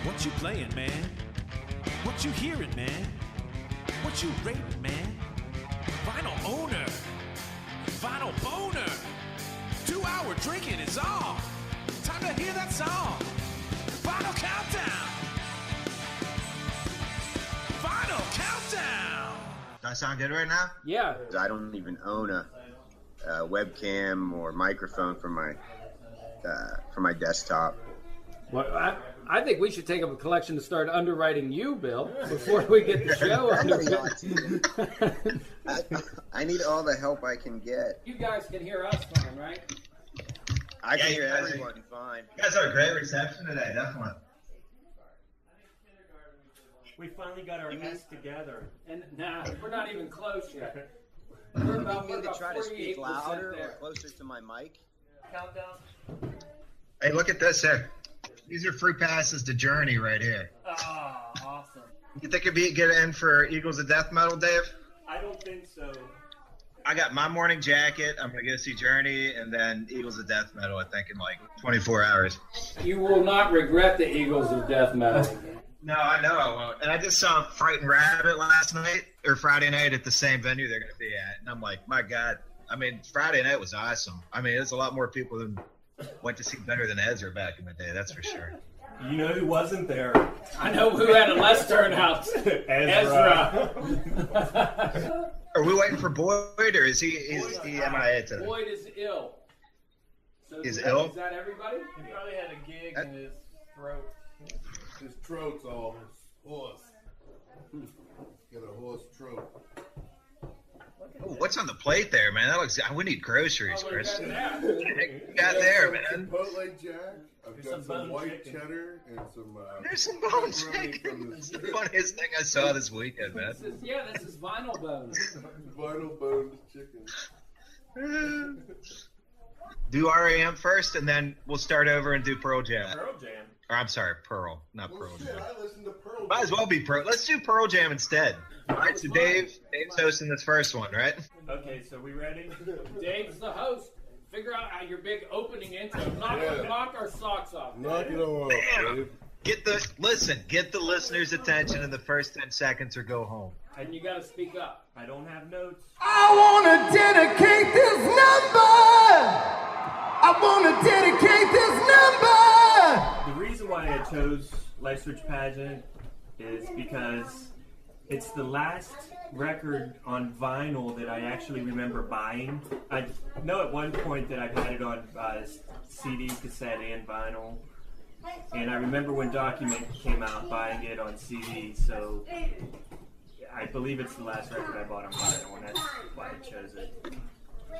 What you playing, man? What you hearing, man? What you rating, man? Vinyl owner. Vinyl boner. 2-hour drinking is on. Time to hear that song. Vinyl countdown. Vinyl countdown. Does that sound good right now? Yeah. I don't even own a webcam or microphone for my desktop. Well, I think we should take up a collection to start underwriting you, Bill, before we get the show underwritten. I need all the help I can get. You guys can hear us fine, right? I can hear everyone fine. You guys had a great reception today, definitely. We finally got our S together. And nah, we're not even close yet. You need to try to speak louder or closer to my mic. Countdown. Hey, look at this here. These are free passes to Journey right here. Ah, awesome. You think it'd get in for Eagles of Death Metal, Dave? I don't think so. I got my morning jacket. I'm going to go see Journey and then Eagles of Death Metal, I think, in like 24 hours. You will not regret the Eagles of Death Metal. No, I know I won't. And I just saw Frightened Rabbit last night, or Friday night at the same venue they're going to be at. And I'm like, my God. I mean, Friday night was awesome. I mean, there's a lot more people than went to see Better Than Ezra back in the day, that's for sure. You know who wasn't there? I know who had a less turnout. Ezra. Are we waiting for Boyd, or is he MIA today? Boyd is ill. So Is ill? Is that everybody? He probably had a gig in his throat. His throat's all hoarse. Got a hoarse throat. Oh, what's on the plate there, man? That looks. We need groceries, Chris. What you got there, man? Chipotle Jack. I've got some white chicken. cheddar and some. There's some bone chicken. That's the funniest thing I saw this weekend, man. This is vinyl bone. Vinyl boned chicken. Do R.E.M. first, and then we'll start over and do Pearl Jam. Pearl Jam. Or I'm sorry, Pearl, not Pearl Shit, Jam. I listened to Pearl Might as well be Pearl. Let's do Pearl Jam instead. All right, so Dave's hosting this first one, right? Okay, so we ready? Dave's the host. Figure out how your big opening intro. Knock our socks off. Knock it off, Dave. Get the listeners' attention in the first 10 seconds or go home. And you got to speak up. I don't have notes. I want to dedicate this number. I want to dedicate this number. The reason why I chose Lifes Rich Pageant is because it's the last record on vinyl that I actually remember buying. I know at one point that I've had it on CD, cassette, and vinyl. And I remember when Document came out, buying it on CD. So I believe it's the last record I bought on vinyl, and that's why I chose it.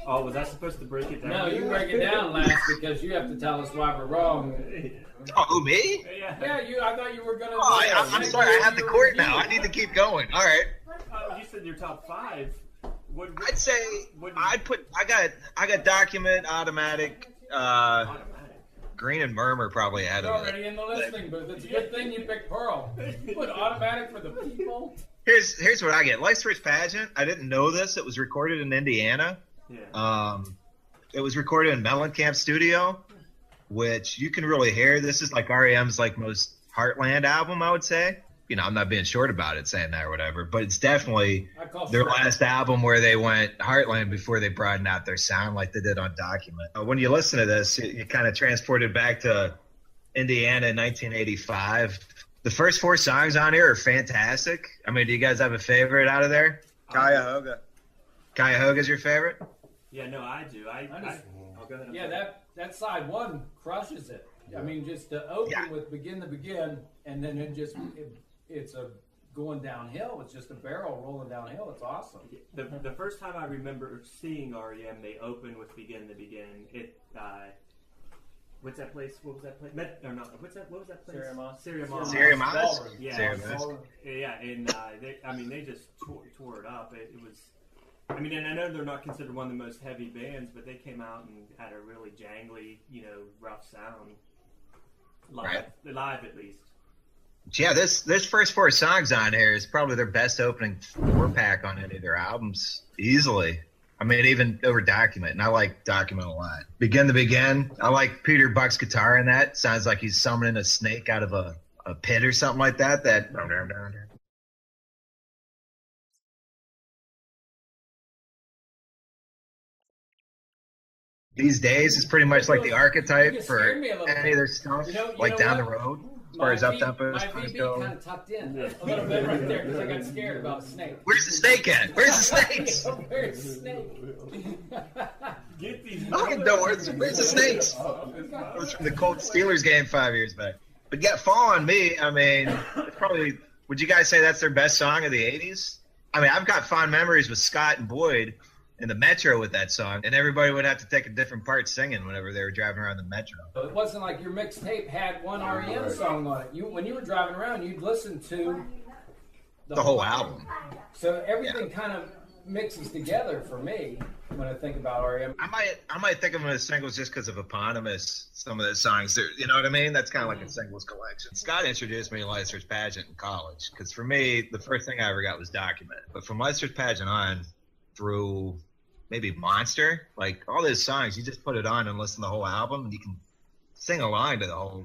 Oh, was I supposed to break it down? No, you break it down last because you have to tell us why we're wrong. Oh, who, me? Yeah. I thought you were going to. Oh, I'm sorry. I have the court now. I need to keep going. All right. You said your top 5. I'd say I got Document, Automatic, Automatic. Green and Murmur probably ahead You're of already it. in the listening booth. It's a good thing you picked Pearl. You put Automatic for the people. Here's what I get. Life's Rich Pageant. I didn't know this. It was recorded in Indiana. Yeah. It was recorded in Mellencamp Studio, which you can really hear. This is like R.E.M's like most Heartland album, I would say. You know, I'm not being short about it saying that or whatever, but it's definitely their last album where they went Heartland before they broadened out their sound like they did on Document. When you listen to this, you kind of transported back to Indiana in 1985. The first 4 songs on here are fantastic. I mean, do you guys have a favorite out of there? Cuyahoga. Cuyahoga's your favorite? Yeah, no, I do. I'll go ahead and that side 1 crushes it. I mean, just to open with Begin to Begin, and then it's a going downhill. It's just a barrel rolling downhill. It's awesome. The first time I remember seeing R.E.M., they opened with Begin to Begin. What's that place? What was that place? What was that place? Syria Moss? Yeah. Yeah, and they just tore it up. It was. I mean, and I know they're not considered one of the most heavy bands, but they came out and had a really jangly, rough sound. Live at least. Yeah, this first 4 songs on here is probably their best opening 4-pack on any of their albums, easily. I mean, even over Document, and I like Document a lot. Begin to Begin, I like Peter Buck's guitar in that. Sounds like he's summoning a snake out of a a pit or something like that. These days is pretty much like the archetype for any of their stuff, like down the road. As far as up tempos my VB kind of tucked in a little bit right there because I got scared about a snake. Where's the snake at? Where's the snakes? Where's the snake? Get these. I don't know where's the snakes. It was from the Colts Steelers game 5 years back. But yeah, Fall on Me. I mean, it's probably. Would you guys say that's their best song of the '80s? I mean, I've got fond memories with Scott and Boyd in the Metro with that song, and everybody would have to take a different part singing whenever they were driving around the Metro. It wasn't like your mixtape had one R.E.M. song on it. When you were driving around, you'd listen to The whole album. So everything kind of mixes together for me when I think about R.E.M. I might think of them as singles just because of eponymous. Some of the songs, you know what I mean? That's kind of like a singles collection. Scott introduced me to Lifes Rich Pageant in college because for me, the first thing I ever got was Document. But from Lifes Rich Pageant on through maybe Monster, like all those songs, you just put it on and listen to the whole album, and you can sing along to the whole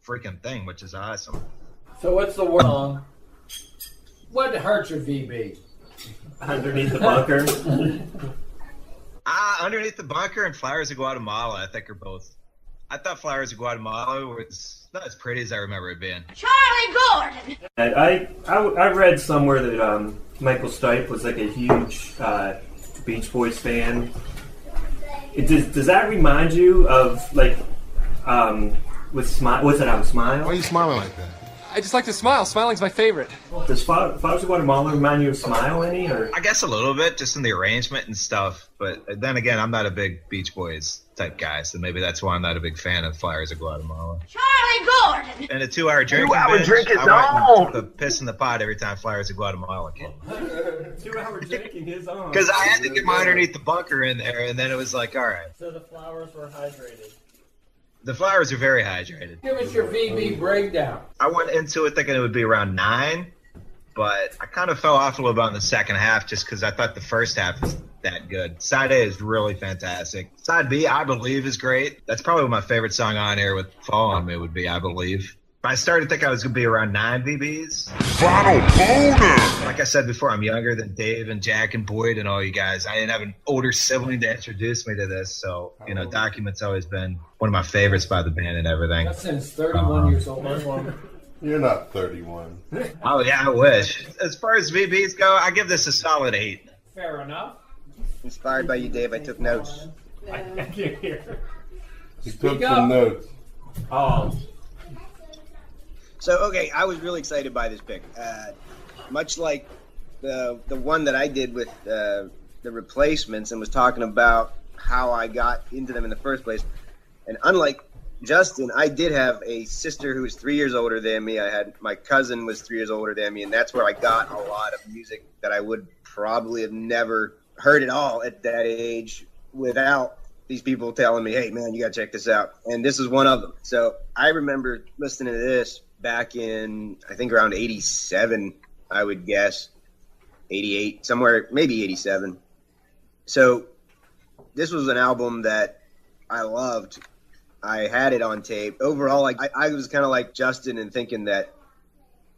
freaking thing, which is awesome. So what's the word song? What hurt your VB? Underneath the Bunker. Underneath the Bunker and Flowers of Guatemala, I think are both. I thought Flowers of Guatemala was not as pretty as I remember it being. Charlie Gordon! I read somewhere that Michael Stipe was like a huge Beach Boys fan. Does that remind you of like with Smile? What's that album, Smile? Why are you smiling like that? I just like to smile. Smiling's my favorite. Does Flowers of Guatemala remind you of Smile any? Or I guess a little bit, just in the arrangement and stuff. But then again, I'm not a big Beach Boys type guy, so maybe that's why I'm not a big fan of Flowers of Guatemala. Charlie Gordon! And a 2-hour drinking drinking I went and took a piss in the pot every time Flowers of Guatemala came. 2-hour drinking is on. Because I had to get my Underneath the Bunker in there, and then it was like, all right. So the flowers were hydrated. The flowers are very hydrated. Give us your VB breakdown. I went into it thinking it would be around 9, but I kind of fell off a little bit on the second half just because I thought the first half was that good. Side A is really fantastic. Side B, I Believe, is great. That's probably my favorite song on here with Fall on Me would be I Believe. I started to think I was going to be around 9 VBs. Final bonus! Like I said before, I'm younger than Dave and Jack and Boyd and all you guys. I didn't have an older sibling to introduce me to this, so, Document's always been one of my favorites by the band and everything. Justin's 31 years old. You're not 31. Oh, yeah, I wish. As far as VBs go, I give this a solid 8. Fair enough. Inspired by you, Dave, I took notes. I can't hear. He took up. some notes. Oh. So, okay, I was really excited by this pick. Much like the one that I did with the Replacements and was talking about how I got into them in the first place. And unlike Justin, I did have a sister who was 3 years older than me. My cousin was 3 years older than me, and that's where I got a lot of music that I would probably have never heard at all at that age without these people telling me, hey, man, you got to check this out. And this is one of them. So I remember listening to this back in, I think, around 87, I would guess, 88, somewhere, maybe 87. So this was an album that I loved. I had it on tape. Overall, I was kind of like Justin in thinking that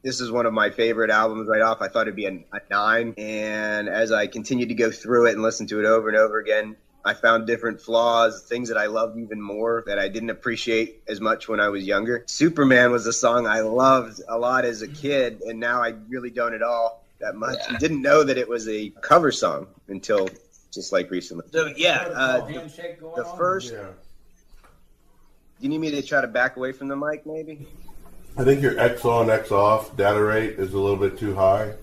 this is one of my favorite albums right off. I thought it'd be a 9. And as I continued to go through it and listen to it over and over again, I found different flaws, things that I loved even more that I didn't appreciate as much when I was younger. Superman was a song I loved a lot as a kid, and now I really don't at all that much. I didn't know that it was a cover song until just like recently. So, the first... Yeah. You need me to try to back away from the mic, maybe? I think your X on, X off data rate is a little bit too high.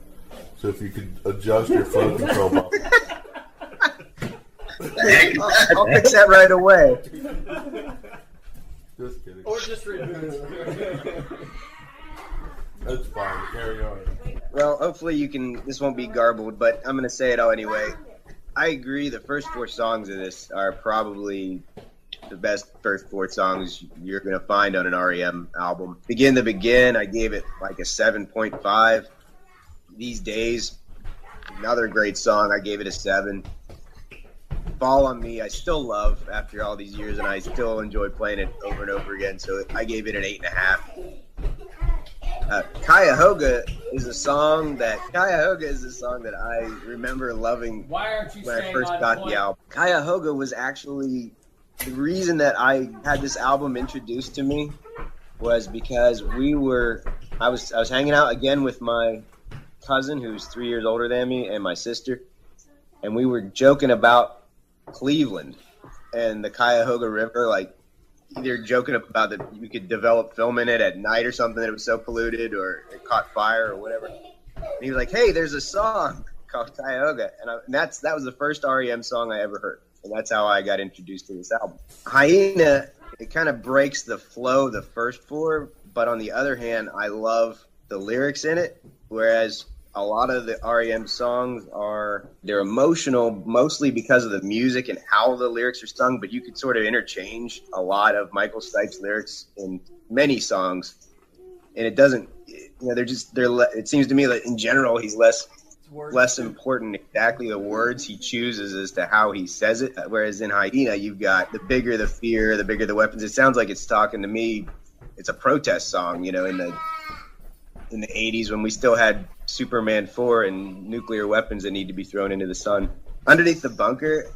So if you could adjust your flow control button. I'll fix that right away. Just kidding. Or just reboot. That's fine. Carry on. Well, hopefully this won't be garbled, but I'm going to say it all anyway. I agree the first 4 songs of this are probably the best first 4 songs you're going to find on an R.E.M. album. Begin to Begin, I gave it like a 7.5. These Days, another great song, I gave it a 7. Fall on Me, I still love after all these years, and I still enjoy playing it over and over again, so I gave it an 8.5. Cuyahoga is a song that I remember loving Why aren't you when I staying first on got point? the album. Cuyahoga was actually the reason that I had this album introduced to me was because I was hanging out again with my cousin who's 3 years older than me and my sister, and we were joking about Cleveland and the Cuyahoga River, like either joking about that you could develop film in it at night or something that it was so polluted or it caught fire or whatever. And he was like, "Hey, there's a song called Cuyahoga," and that was the first R.E.M. song I ever heard, and that's how I got introduced to this album. Hyena, it kind of breaks the flow of the first four, but on the other hand, I love the lyrics in it, whereas a lot of the R.E.M. songs they're emotional mostly because of the music and how the lyrics are sung, but you could sort of interchange a lot of Michael Stipe's lyrics in many songs, and it doesn't, it seems to me that in general he's less important exactly the words he chooses as to how he says it, whereas in Hyena you've got the bigger the fear, the bigger the weapons. It sounds like it's talking to me, it's a protest song, in the 80s when we still had Superman 4 and nuclear weapons that need to be thrown into the sun. Underneath the Bunker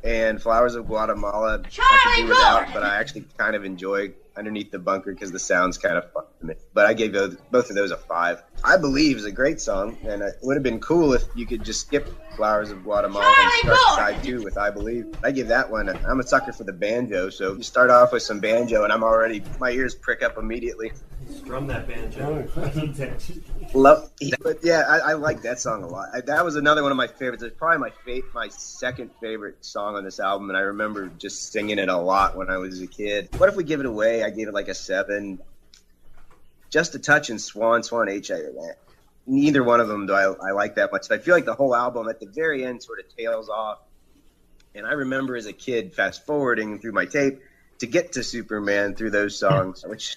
and Flowers of Guatemala, I could do without, but I actually kind of enjoy Underneath the Bunker because the sound's kind of fun to me. But I gave both of those a 5. I Believe is a great song, and it would have been cool if you could just skip Flowers of Guatemala and start side 2 with I Believe. I give that one, I'm a sucker for the banjo, so you start off with some banjo and my ears prick up immediately. Strum that banjo. But yeah, I like that song a lot. That was another one of my favorites. It's probably my second favorite song on this album, and I remember just singing it a lot when I was a kid. What If We Give It Away? I gave it like a 7. Just a Touch and Swan H. Neither one of them do I like that much. I feel like the whole album at the very end sort of tails off. And I remember as a kid fast forwarding through my tape to get to Superman through those songs, which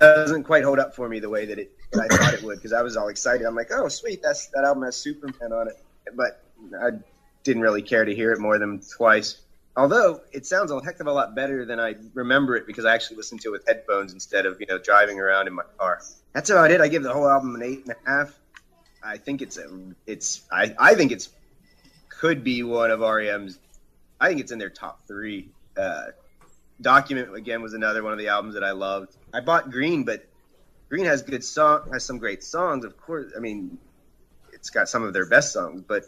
doesn't quite hold up for me the way that I thought it would, because I was all excited. I'm like, oh, sweet, that album has Superman on it. But I didn't really care to hear it more than twice. Although it sounds a heck of a lot better than I remember it because I actually listened to it with headphones instead of driving around in my car. That's about it. I give the whole album an 8.5. I think I think it's could be one of R.E.M's. I think it's in their top 3. Document again was another one of the albums that I loved. I bought Green, but Green has some great songs. Of course, I mean, it's got some of their best songs, but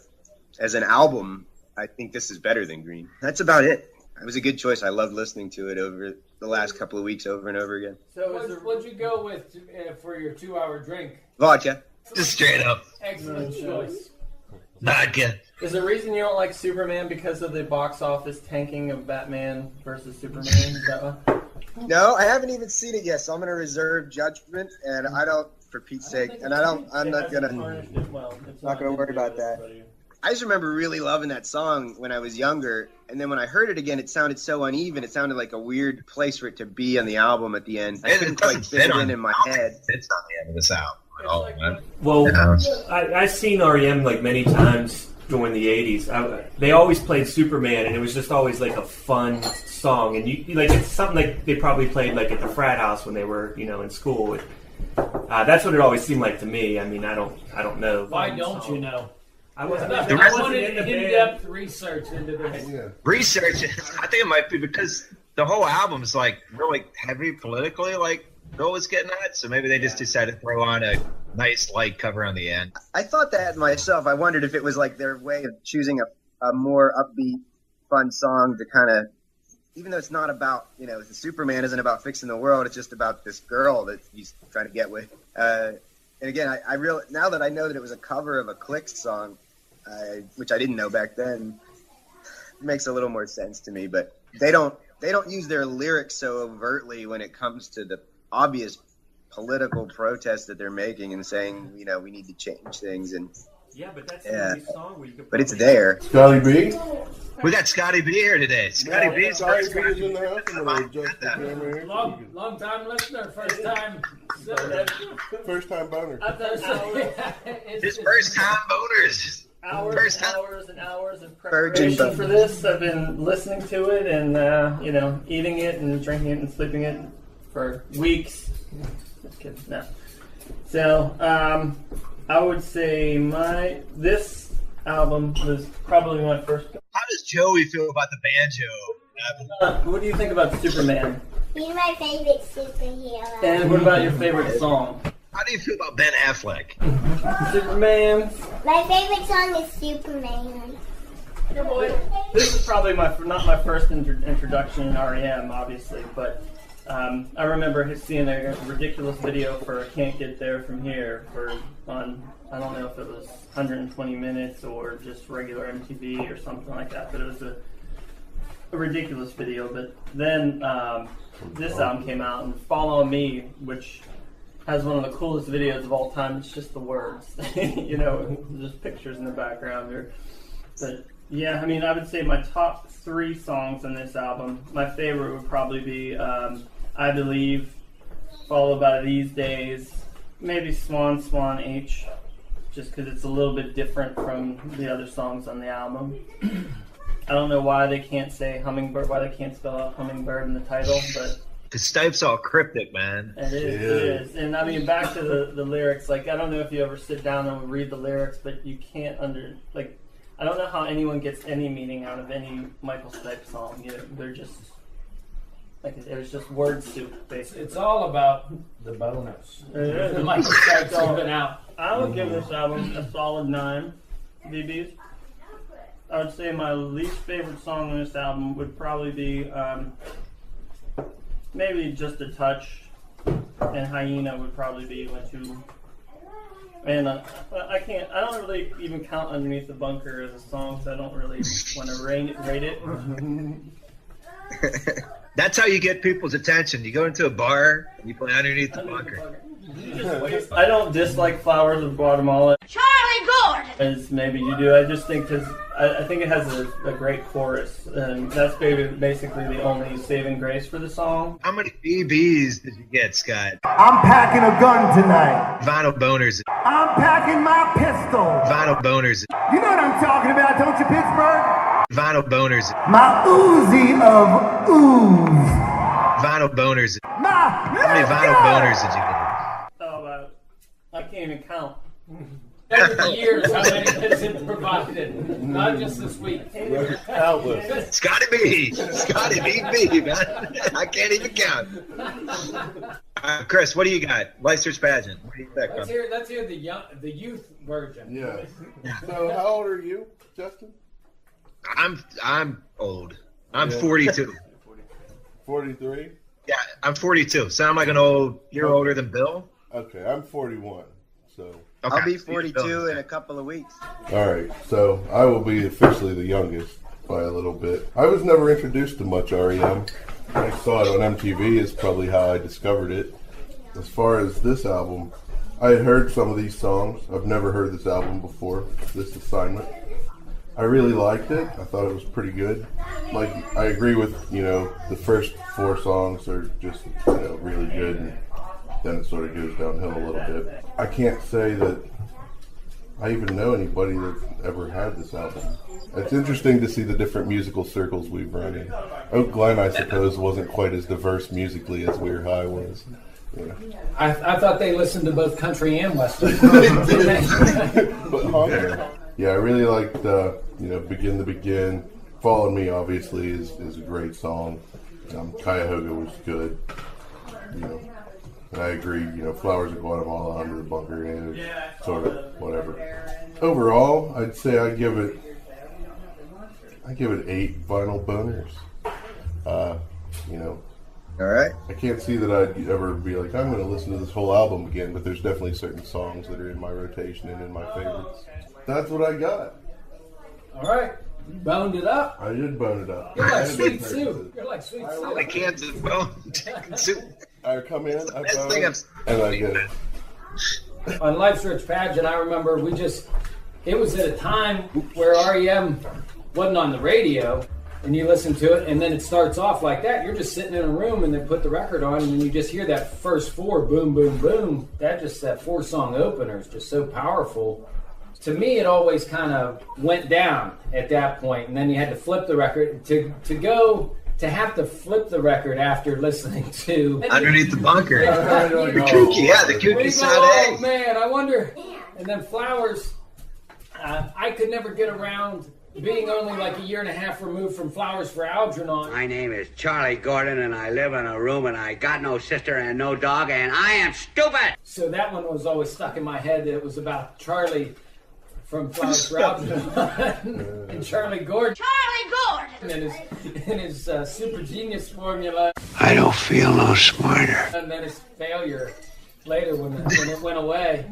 as an album, I think this is better than Green. That's about it. It was a good choice. I loved listening to it over the last couple of weeks over and over again. So what'd you go with for your 2-hour drink? Vodka. Just straight up. Excellent choice. Vodka. Is the reason you don't like Superman because of the box office tanking of Batman versus Superman? Is that what? No, I haven't even seen it yet, so I'm going to reserve judgment, and I don't, for Pete's sake, and I'm not going to worry about that. I just remember really loving that song when I was younger, and then when I heard it again, it sounded so uneven. It sounded like a weird place for it to be on the album at the end. I couldn't quite fit it in my head. It's not the end of this album at all, man. Well, I've seen R.E.M. like many times during the 80s. They always played Superman, and it was just always like a fun song. And you like it's something like they probably played like at the frat house when they were in school. That's what it always seemed like to me. I mean, I don't know. Why don't you know? I wasn't. I wanted in-depth research into this. Yeah. Research. I think it might be because the whole album is like really heavy politically, like Bill was getting at. So maybe they just decided to throw on a nice light cover on the end. I thought that myself. I wondered if it was like their way of choosing a more upbeat, fun song to kind of, even though it's not about, the Superman isn't about fixing the world. It's just about this girl that he's trying to get with. And again, now that I know that it was a cover of a Clicks song, which I didn't know back then, it makes a little more sense to me. But they don't use their lyrics so overtly when it comes to the obvious political protest that they're making and saying, we need to change things. And yeah, but that's the only song where you could. But it's there. Scotty B. We got Scotty B here today. Scotty B's first time in the house. Long time listener, first time boner. His first time boners. Hours and hours of preparation for this. I've been listening to it and eating it and drinking it and sleeping it for weeks. Just kidding. No. So, I would say this album was probably my first. How does Joey feel about the banjo? What do you think about Superman? He's my favorite superhero. And what about your favorite song? How do you feel about Ben Affleck? Superman. My favorite song is Superman. This is probably not my first introduction in R.E.M, obviously, but I remember seeing a ridiculous video for "Can't Get There From Here" on I don't know if it was 120 minutes or just regular MTV or something like that, but it was a ridiculous video. But then this album came out, and "Follow Me," which has one of the coolest videos of all time. It's just the words, just pictures in the background there. But yeah, I mean, I would say my top 3 songs on this album. My favorite would probably be "I Believe," followed by "These Days," maybe "Swan Swan H," just because it's a little bit different from the other songs on the album. I don't know why they can't say hummingbird, why they can't spell out hummingbird in the title, but Because Stipe's all cryptic, man. it is. And I mean, back to the lyrics, like, I don't know if you ever sit down and read the lyrics, but you can't I don't know how anyone gets any meaning out of any Michael Stipe song. They're just it was just word soup, basically. It's all about the bonus. It is. The Michael Stipe's even out. I would give this album a solid 9 BBs. I would say my least favorite song on this album would probably be maybe "Just a Touch," and "Hyena" would probably be my 2. And I don't really even count "Underneath the Bunker" as a song, so I don't really want to rate it. That's how you get people's attention. You go into a bar and you play "Underneath the Bunker." I don't dislike "Flowers of Guatemala" Charlie Gordon. as maybe you do. I just think I think it has a great chorus, and that's basically the only saving grace for the song. How many BBs did you get, Scott? I'm packing a gun tonight. Vinyl boners. I'm packing my pistol. Vinyl boners. You know what I'm talking about, don't you, Pittsburgh? Vinyl boners. My Uzi of ooze. Vinyl boners. My How many vinyl boners did you get? I can't even count. Every year, how many has it provided? Not just this week. Scotty B. Scotty B, man. I can't even count. Chris, what do you got? Lifes Rich Pageant. What do you think? Let's hear the youth version. Yeah. So how old are you, Justin? I'm old. I'm 42. 43? Yeah, I'm 42. Sound like an old. You're older than Bill? Okay, I'm 41. So Okay. I'll be 42 in a couple of weeks. all right, so I will be officially the youngest by a little bit. I was never introduced to much R.E.M. I saw it on MTV is probably how I discovered it. As far as this album, I had heard some of these songs. I've never heard this album before, this assignment. I really liked it. I thought it was pretty good. Like, I agree with, the first 4 songs are just, really good, and then it sort of goes downhill a little bit. I can't say that I even know anybody that's ever had this album. It's interesting to see the different musical circles we've run in. Oak Glen, I suppose, wasn't quite as diverse musically as Weir High was. Yeah. I thought they listened to both country and western. Yeah, I really liked, Begin to Begin. Follow Me, obviously, is a great song. Cuyahoga was good. And I agree, Flowers of Guatemala, Under the Bunker, and sort of whatever. Overall, I'd say I give it 8 vinyl boners. All right. I can't see that I'd ever be like, I'm going to listen to this whole album again, but there's definitely certain songs that are in my rotation and in my favorites. That's what I got. All right. You boned it up. I did bone it up. You're like Sweet Sue. You're like Sweet Sue. I can't just bone soup. I come in, I Best bone, thing I've and I get it. On Life's Rich Pageant, I remember it was at a time where R.E.M. wasn't on the radio, and you listen to it, and then it starts off like that. You're just sitting in a room, and they put the record on, and you just hear that first 4, boom, boom, boom. That 4-song opener is just so powerful. To me, it always kind of went down at that point, and then you had to flip the record to go to have to flip the record after listening to Underneath the Bunker. The Kooky, yeah, the Kooky side Oh A. man, I wonder. And then Flowers, I could never get around being only like a year and a half removed from Flowers for Algernon. My name is Charlie Gordon, and I live in a room, and I got no sister and no dog, and I am stupid. So that one was always stuck in my head, that it was about Charlie from Flowers for Algernon and Charlie Gordon. Charlie Gordon! And his super genius formula. I don't feel no smarter. And then his failure later when it went away.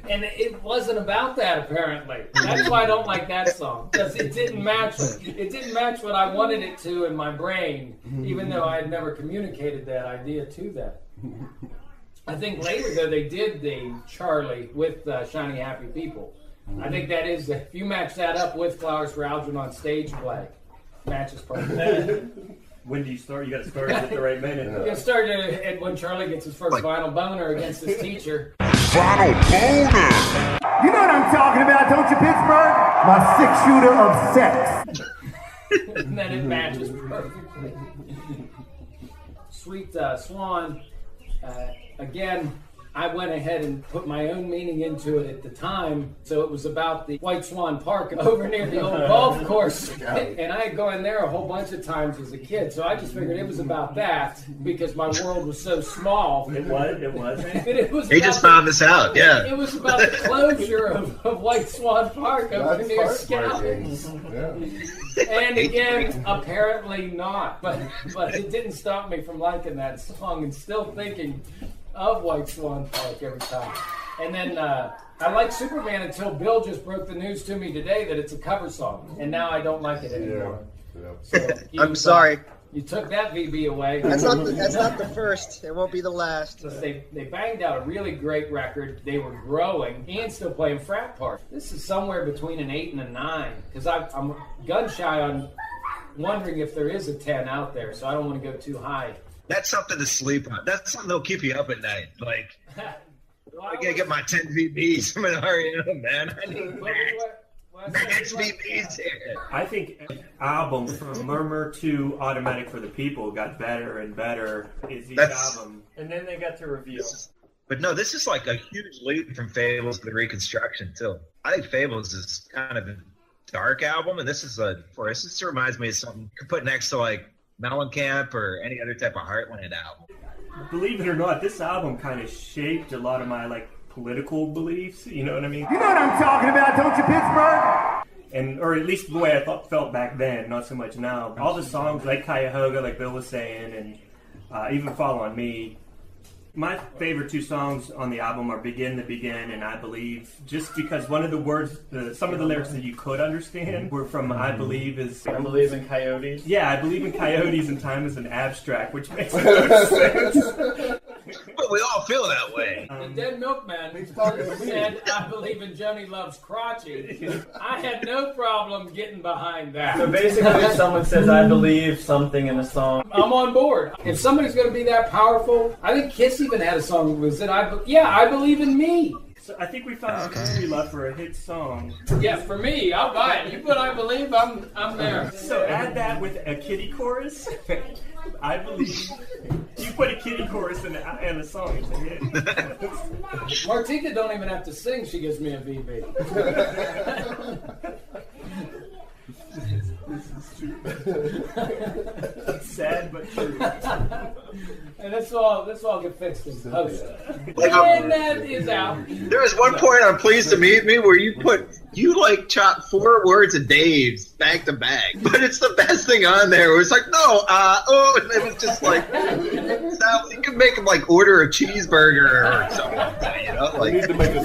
And it wasn't about that, apparently. That's why I don't like that song, because it didn't match what I wanted it to in my brain, even though I had never communicated that idea to them. I think later, though, they did the Charlie with Shiny Happy People. I think that is, if you match that up with Flowers for Algernon stage play, matches perfectly. When do you start? You got to start at the right minute. You got to start at when Charlie gets his first vinyl boner against his teacher. Vinyl boner! You know what I'm talking about, don't you, Pittsburgh? My 6-shooter of sex. And then it matches perfectly. Sweet Swan, again, I went ahead and put my own meaning into it at the time. So it was about the White Swan Park over near the old golf course. And I had gone there a whole bunch of times as a kid. So I just figured it was about that because my world was so small. It was. It was He just found this out, yeah. It was about the closure of White Swan Park over near Scouts. And again, apparently not. But it didn't stop me from liking that song and still thinking of White Swan Park every time. And then I liked Superman until Bill just broke the news to me today that it's a cover song. And now I don't like it anymore. Yeah. So I'm sorry. You took that VB away. That's not the first. It won't be the last. They banged out a really great record. They were growing and still playing frat party. This is somewhere between an 8 and a 9 because I'm gun shy on wondering if there is a 10 out there, so I don't want to go too high. That's something to sleep on. That's something that'll keep you up at night. Like, I gotta get my 10 VBs from an R.E.M, man. I need max VBs here. I think album from Murmur to Automatic for the People got better and better as each album. And then they got to Reveal. But no, this is like a huge leap from Fables to the Reconstruction, too. I think Fables is kind of a dark album, and this reminds me of something you could put next to, like, Mellencamp or any other type of Heartland album. Believe it or not, this album kind of shaped a lot of my political beliefs. You know what I mean? You know what I'm talking about, don't you, Pittsburgh? Or at least the way I felt back then, not so much now. All the songs like Cuyahoga, like Bill was saying, and even Fall on Me. My favorite two songs on the album are Begin to Begin and I Believe, just because one of the words, some of the lyrics that you could understand were from I Believe is... I believe in coyotes. Yeah, I believe in coyotes and time is an abstract, which makes no sense. But we all feel that way. The Dead Milkman said, I believe in Joni Loves Crotchy. I had no problem getting behind that. So basically, if someone says, I believe something in a song, I'm on board. If somebody's going to be that powerful, I think Kiss even had a song that was that I believe in me. So I think we found a country love for a hit song. Yeah, for me, I'll buy it. You put I believe, I'm there. So add that with a kitty chorus. I believe. You put a kitty chorus in a song, it's a hit. Martika don't even have to sing. She gives me a VB. This is true. It's sad but true. And this all get fixed in post. And that is out. There was one point on Pleased to Meet Me where you chopped 4 words of Dave's back to back, but it's the best thing on there. It was like, and it was just like, you could make him order a cheeseburger or something like that, you know? Like,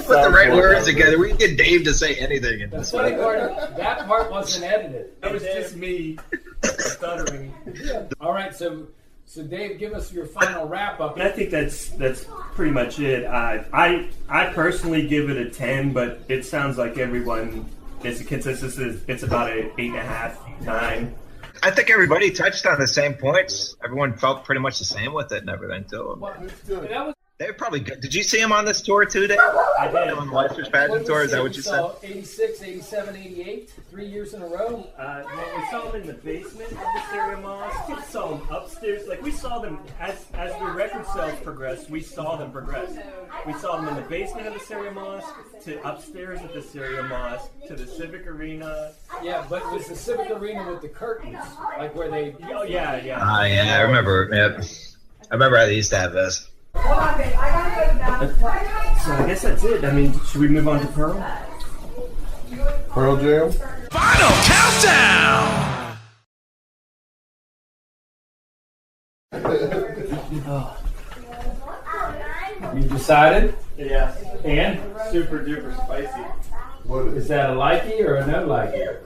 put the right words together. We can get Dave to say anything in this. The funny part, that part wasn't edited. That was just me stuttering. All right, so Dave, give us your final wrap up. I think that's pretty much it. I personally give it a 10, but it sounds like everyone is a consensus. It's about an 8.5, 9. I think everybody touched on the same points. Everyone felt pretty much the same with it and everything too. That was They're probably good. Did you see him on this tour too, Dave? I did. On the Lifes Rich Pageant tour, is that what you said? 86, 87, 88, 3 years in a row. Well, we saw them in the basement of the Stereo Mosque. We saw them upstairs. Like, we saw them as the record sales progressed. We saw them progress. We saw them in the basement of the Stereo Mosque, to upstairs at the Stereo Mosque, to the Civic Arena. Yeah, but it was the Civic Arena with the curtains, like where they. Oh yeah, yeah. Yeah, I remember. Yep. I remember how they used to have this. So I guess that's it. I mean, should we move on to Pearl? Pearl Jam? Final countdown! You decided? Yeah, and super duper spicy. What Is that a likey or a no likey?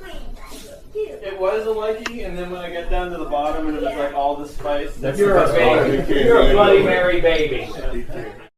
It was a likey, and then when I got down to the bottom and it was like all the spice. You're a baby. You're a Bloody Mary baby. Yeah.